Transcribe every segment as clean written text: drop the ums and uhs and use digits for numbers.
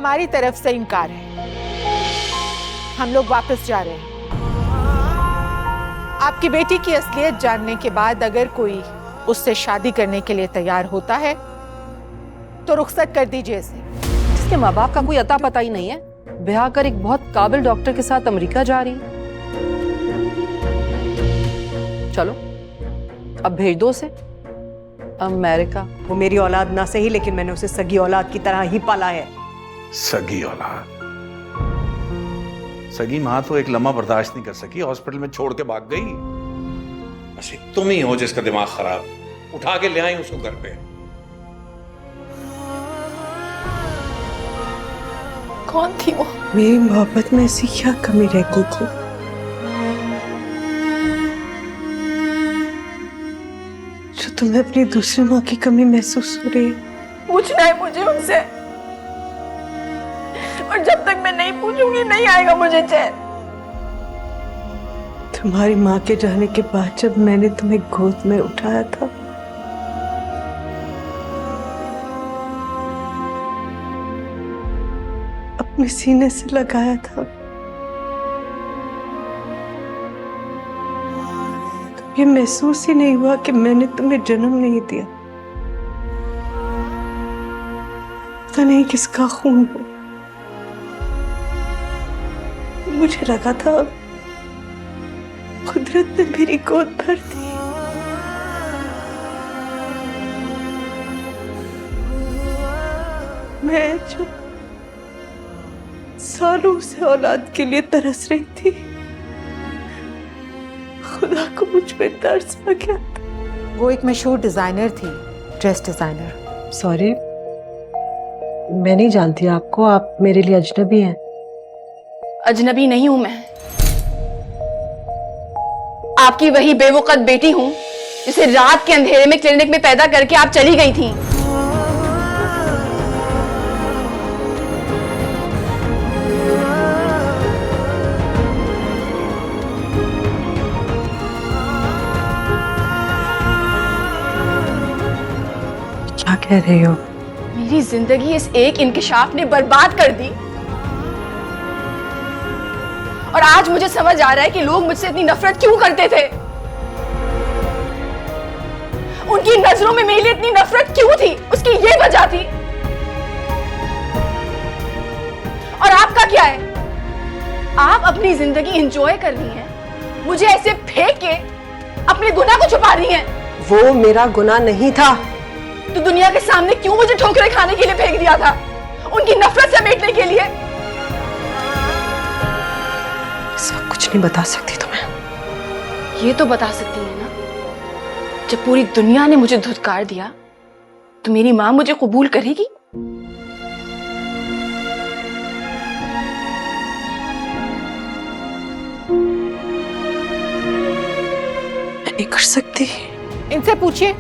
हमारी तरफ से इनकार है। हम लोग वापस जा रहे हैं। आपकी बेटी की असलियत जानने के बाद अगर कोई उससे शादी करने के लिए तैयार होता है तो रुखसत कर दीजिए इसे। जिसके माँ बाप का कोई अता पता ही नहीं है, ब्याह कर एक बहुत काबिल डॉक्टर के साथ अमेरिका जा रही है। चलो अब भेज दो उसे अमेरिका। वो मेरी औलाद ना सही, लेकिन मैंने उसे सगी औलाद की तरह ही पाला है। सगी औलाद? सगी माँ तो एक लम्हा बर्दाश्त नहीं कर सकी, हॉस्पिटल में छोड़ के भाग गई। बस एक तुम ही हो जिसका दिमाग खराब। उठा के ले आई उसको घर पे। कौन थी वो? मेरी मोहब्बत में ऐसी क्या कमी रहती थी? जो तुम्हें अपनी दूसरी माँ की कमी महसूस हो रही है? पूछना है मुझे उनसे, और जब तक मैं नहीं पूछूंगी नहीं आएगा मुझे चैन। तुम्हारी माँ के जाने के बाद जब मैंने तुम्हें गोद में उठाया था, अपने सीने से लगाया था, तो ये महसूस ही नहीं हुआ कि मैंने तुम्हें जन्म नहीं दिया। पता नहीं किसका खून हो। मुझे लगा था कुदरत ने मेरी गोद भर दी। मैं जो सालों से औलाद के लिए तरस रही थी, खुदा को मुझ पे तरस आ गया। वो एक मशहूर डिजाइनर थी, ड्रेस डिजाइनर। सॉरी, मैं नहीं जानती आपको, आप मेरे लिए अजनबी हैं। अजनबी नहीं हूं मैं, आपकी वही बेवकूफ बेटी हूं जिसे रात के अंधेरे में क्लिनिक में पैदा करके आप चली गई थी। क्या कह रही हो? मेरी जिंदगी इस एक इंकिशाफ ने बर्बाद कर दी, और आज मुझे समझ आ रहा है कि लोग मुझसे इतनी नफरत क्यों करते थे। उनकी नजरों में मेरे लिए इतनी नफरत क्यों थी, उसकी ये वजह थी। और आपका क्या है? आप अपनी जिंदगी एंजॉय कर रही हैं, मुझे ऐसे फेंक के अपने गुनाह को छुपा रही हैं। वो मेरा गुनाह नहीं था। तो दुनिया के सामने क्यों मुझे ठोकरें खाने के लिए फेंक दिया था? उनकी नफरत समेटने के लिए। सब कुछ नहीं बता सकती तुम्हें। ये तो बता सकती है ना, जब पूरी दुनिया ने मुझे धुतकार दिया तो मेरी मां मुझे कबूल करेगी? मैं नहीं कर सकती। इनसे पूछिए,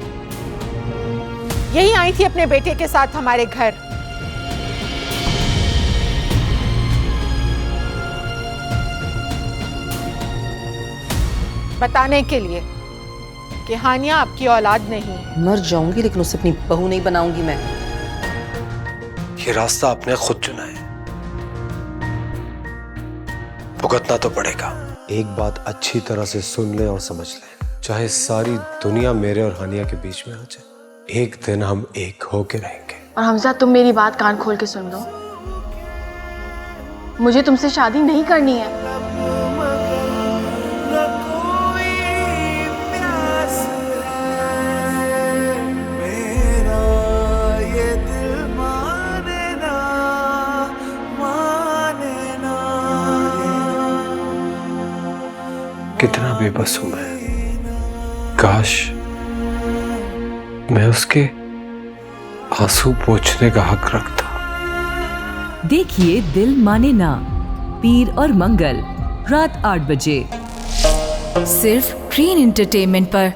यही आई थी अपने बेटे के साथ हमारे घर। बताने के लिए कि हानिया आपकी औलाद नहीं है। मर जाऊंगी लेकिन उसे अपनी बहू नहीं बनाऊंगी मैं। ये रास्ता आपने खुद चुना है, भुगतना तो पड़ेगा। एक बात अच्छी तरह से सुन ले और समझ ले, चाहे सारी दुनिया मेरे और हानिया के बीच में आ जाए, एक दिन हम एक होके रहेंगे। और हमजा, तुम मेरी बात कान खोल के सुन लो, मुझे तुमसे शादी नहीं करनी है। कितना बेबस हूं मैं। काश मैं उसके आंसू पोंछने का हक रखता। देखिए दिल माने ना, पीर और मंगल रात 8 बजे सिर्फ ग्रीन एंटरटेनमेंट पर।